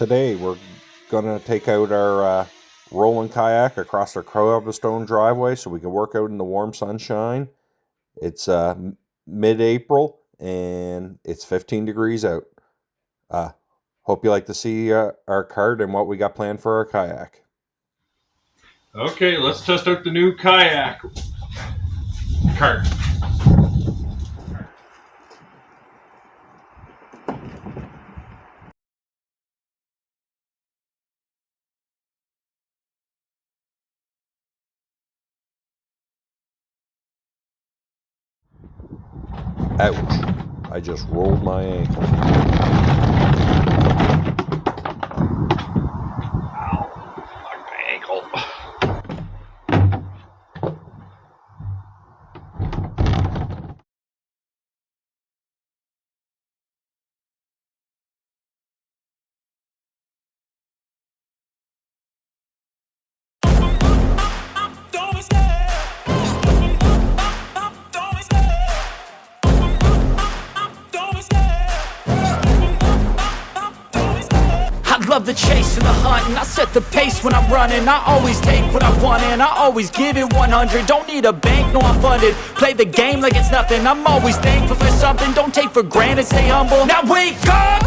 Today we're gonna take out our rolling kayak across our cobblestone driveway so we can work out in the warm sunshine. It's mid-April and it's 15 degrees out. Hope you like to see our cart and what we got planned for our kayak. Okay, let's test out the new kayak cart. Ouch, I just rolled my ankle. Ow, my ankle. Love the chase and the hunt, and I set the pace when I'm running. I always take what I want and I always give it 100. Don't need a bank, no I'm funded. Play the game like it's nothing. I'm always thankful for something. Don't take for granted, stay humble. Now wake up!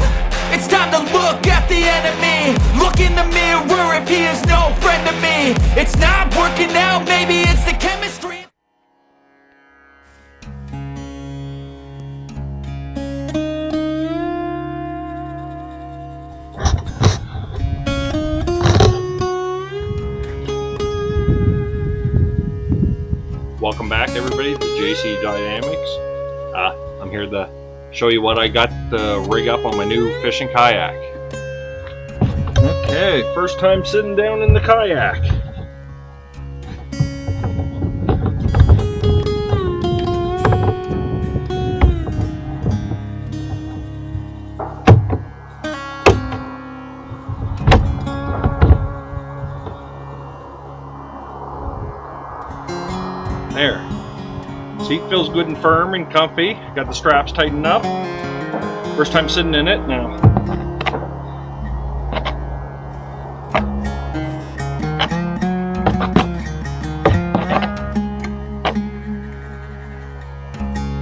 It's time to look at the enemy. Look in the mirror if he is no friend to me. It's not working out, maybe it's the chemistry. Welcome back, everybody, to JC Dynamics. I'm here to show you what I got to rig up on my new fishing kayak. Okay, first time sitting down in the kayak. There. Seat feels good and firm and comfy. Got the straps tightened up. First time sitting in it now.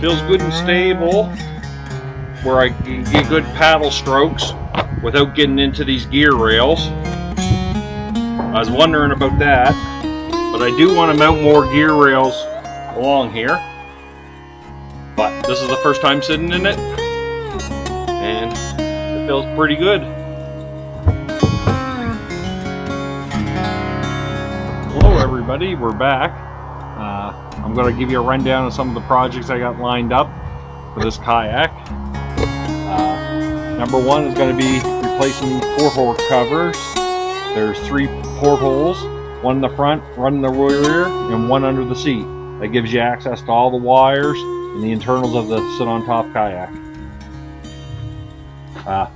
Feels good and stable, where I can get good paddle strokes without getting into these gear rails. I was wondering about that. But I do want to mount more gear rails along here. But this is the first time sitting in it, and it feels pretty good. Hello everybody, we're back. I'm going to give you a rundown of some of the projects I got lined up for this kayak. Number one is going to be replacing porthole covers. There's 3 portholes. One in the front, one in the rear, and one under the seat. That gives you access to all the wires and the internals of the sit-on-top kayak.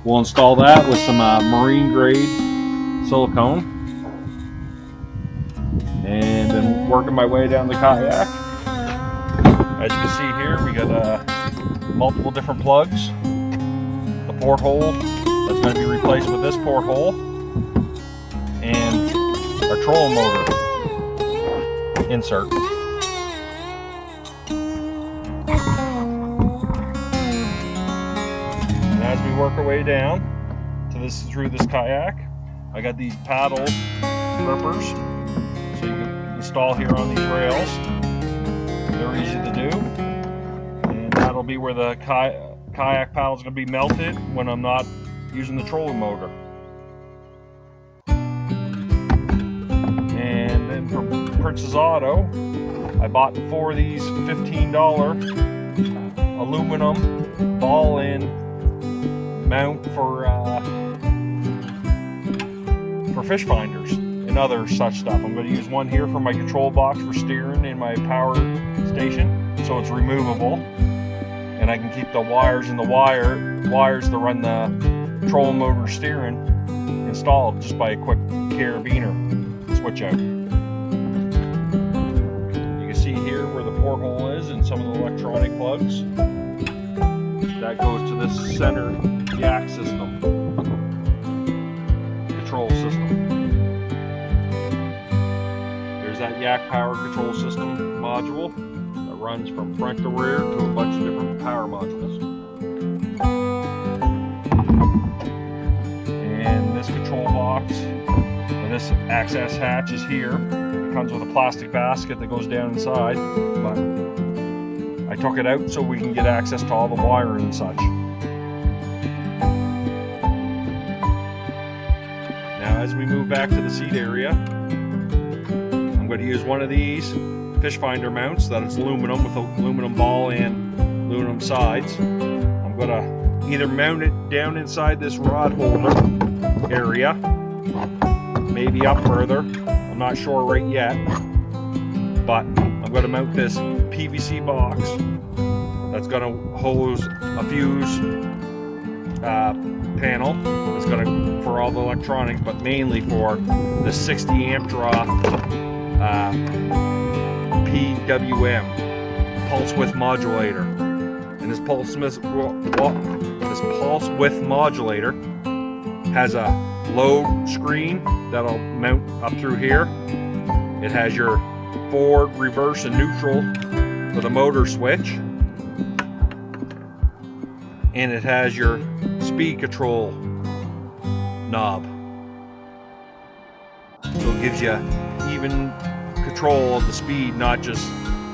We'll install that with some marine-grade silicone. And then working my way down the kayak. As you can see here, we got multiple different plugs. The porthole that's going to be replaced with this porthole. And our trolling motor insert. And as we work our way down to through this kayak, I got these paddle grippers, so you can install here on these rails. They're easy to do, and that'll be where the kayak paddle is going to be melted when I'm not using the trolling motor. From Prince's Auto, I bought 4 of these $15 aluminum ball-in mount for fish finders and other such stuff. I'm going to use one here for my control box for steering in my power station, so it's removable, and I can keep the wires and the wires to run the trolling motor steering installed just by a quick carabiner switch out. Porthole is and some of the electronic plugs. That goes to this center yak system. power control system module that runs from front to rear to a bunch of different power modules. And this control box, or this access hatch, is here. It comes with a plastic basket that goes down inside, but I took it out so we can get access to all the wiring and such. Now as we move back to the seat area, I'm going to use one of these fish finder mounts that is aluminum with aluminum ball and aluminum sides. I'm going to either mount it down inside this rod holder area, maybe up further, I'm not sure right yet, but I'm going to mount this PVC box that's going to hose a fuse panel that's going to for all the electronics, but mainly for the 60 amp draw PWM pulse width modulator. And this pulse width modulator has a load screen that'll mount up through here. It has your forward, reverse, and neutral for the motor switch, and it has your speed control knob, so it gives you even control of the speed, not just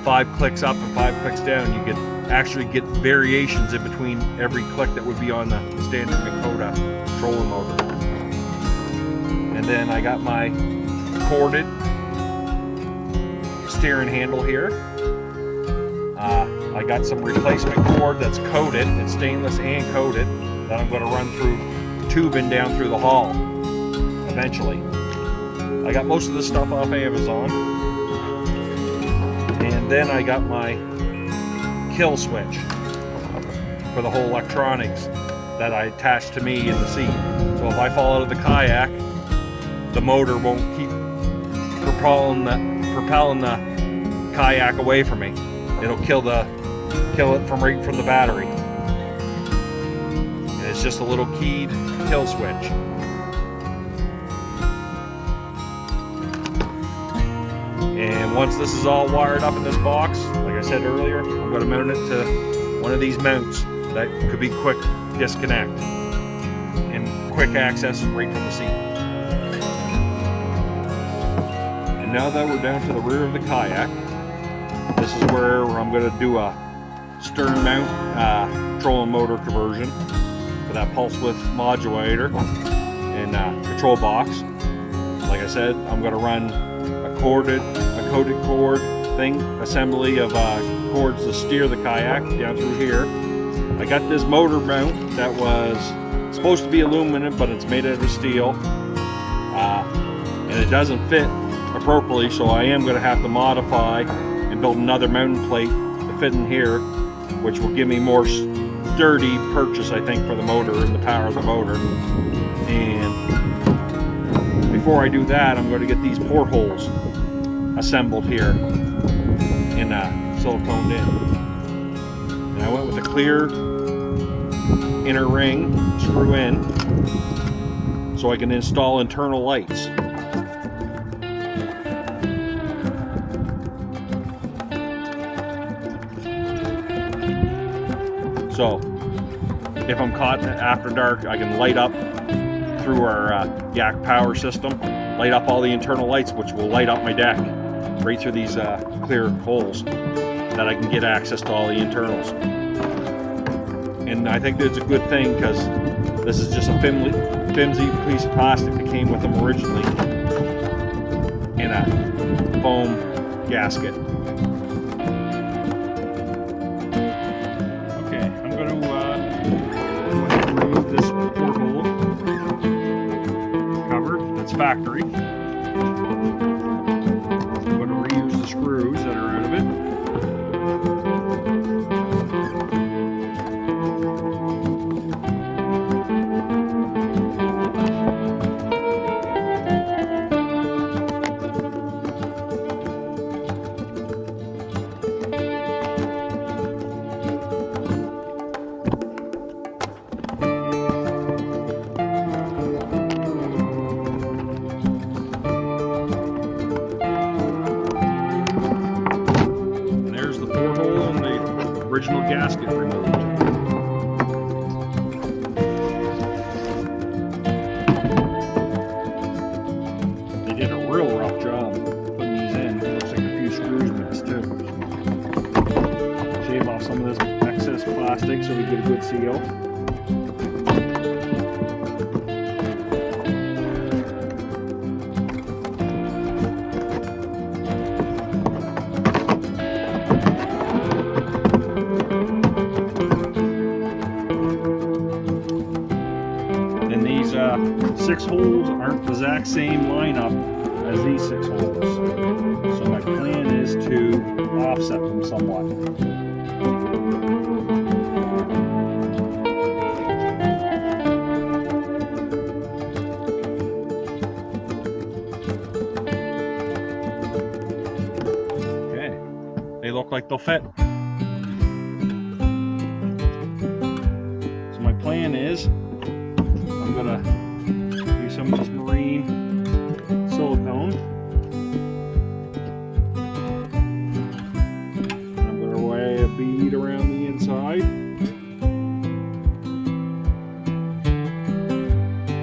5 clicks up and 5 clicks down. You actually get variations in between every click that would be on the standard Timecodes controller motor. And then I got my corded steering handle here. I got some replacement cord that's coated, it's stainless and coated, that I'm going to run through tubing down through the hull eventually. I got most of this stuff off Amazon. And then I got my kill switch for the whole electronics that I attached to me in the seat. So if I fall out of the kayak, the motor won't keep propelling the kayak away from me. It'll kill it right from the battery. And it's just a little keyed kill switch. And once this is all wired up in this box, like I said earlier, I'm going to mount it to one of these mounts that could be quick disconnect and quick access right from the seat. And now that we're down to the rear of the kayak, this is where I'm going to do a stern mount trolling motor conversion for that pulse width modulator and control box. Like I said, I'm going to run a coated cord thing, assembly of cords to steer the kayak down through here. I got this motor mount that was supposed to be aluminum, but it's made out of steel, and it doesn't fit appropriately, so I am going to have to modify and build another mounting plate to fit in here, which will give me more sturdy purchase, I think, for the motor and the power of the motor. And before I do that, I'm going to get these portholes assembled here and siliconed in. And I went with a clear inner ring screw in so I can install internal lights. So if I'm caught after dark, I can light up through our Yak power system, light up all the internal lights, which will light up my deck right through these clear holes, that I can get access to all the internals. And I think that's a good thing, because this is just a flimsy piece of plastic that came with them originally in a foam gasket. Okay, I'm going to remove this porthole cover that's factory. I'm going to reuse the screws that are out of it. original gasket removed. They did a real rough job putting these in. Looks like a few screws missed too. Shave off some of this excess plastic so we get a good seal. And these 6 holes aren't the exact same lineup as these 6 holes. So my plan is to offset them somewhat. Okay, they look like they'll fit. So my plan is I'm gonna use some of this marine silicone. I'm gonna lay a bead around the inside.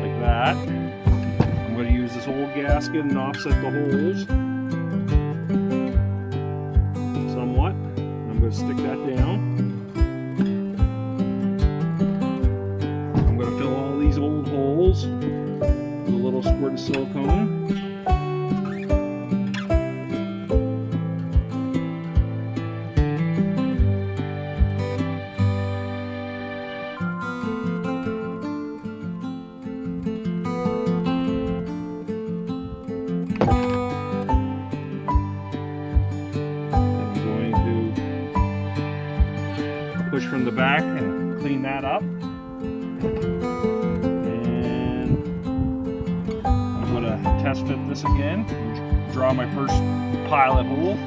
Like that. I'm gonna use this old gasket and offset the holes somewhat. I'm gonna stick that down. Old holes with a little squirt of silicone. I'm going to push from the back and clean that up. Test fit this again, draw my first pilot hole.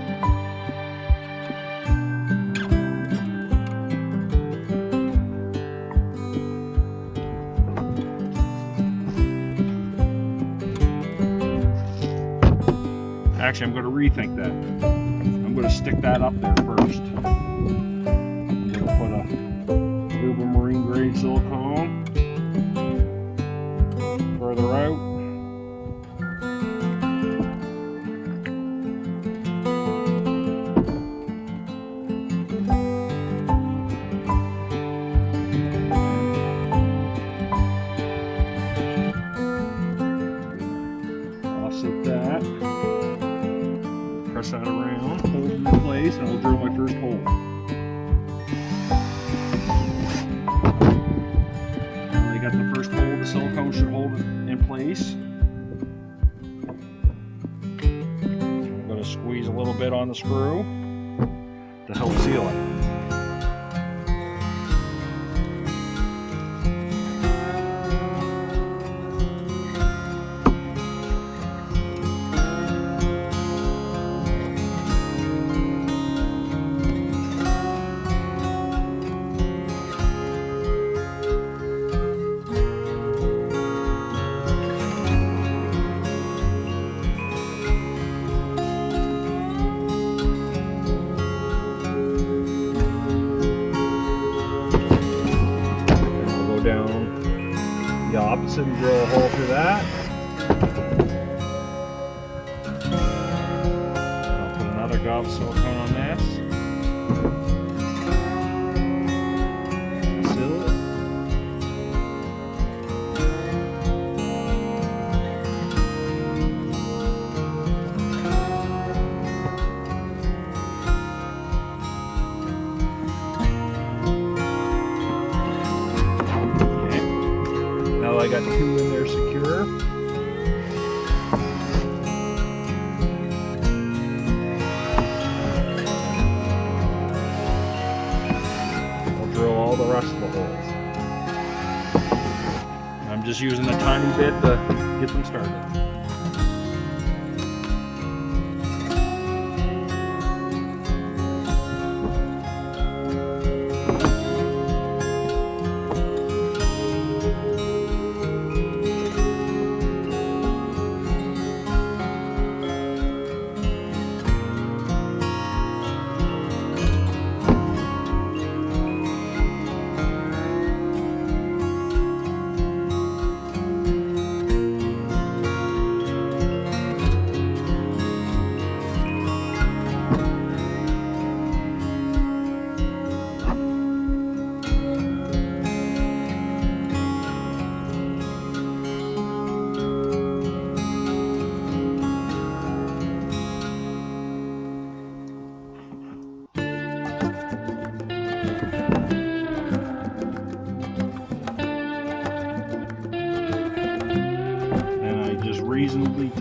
Actually, I'm going to rethink that. I'm going to stick that up there first. I'm going to put a tube of marine grade silicone further out. Press that around, hold it in place, and I'll drill my first hole. Now I got the first hole, the silicone should hold it in place. I'm going to squeeze a little bit on the screw to help seal it. Down the opposite and drill a hole through that. I'll put another gob of silicone on this. Seal it. I got 2 in there secure. I'll drill all the rest of the holes. I'm just using a tiny bit to get them started.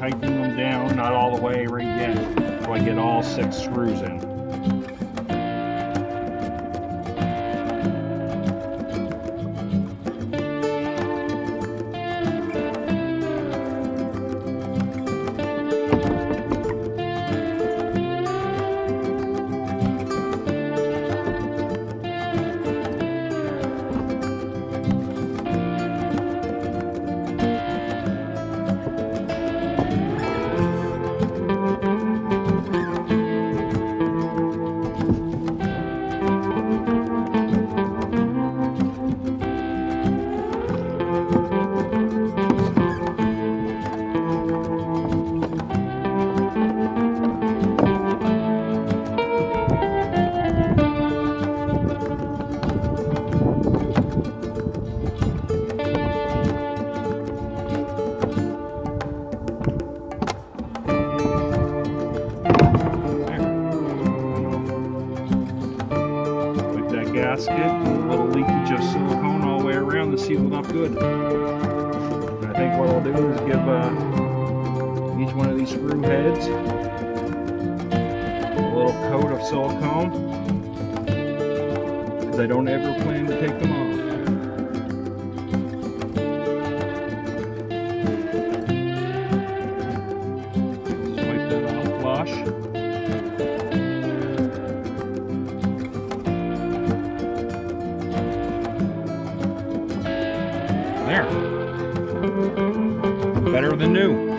tightening them down, not all the way right yet, so I get all 6 screws in. Gasket, a little leakage of silicone all the way around to seal it up good. And I think what I'll do is give each one of these screw heads a little coat of silicone, because I don't ever plan to take them off. Just wipe that off flush. There. Better than new.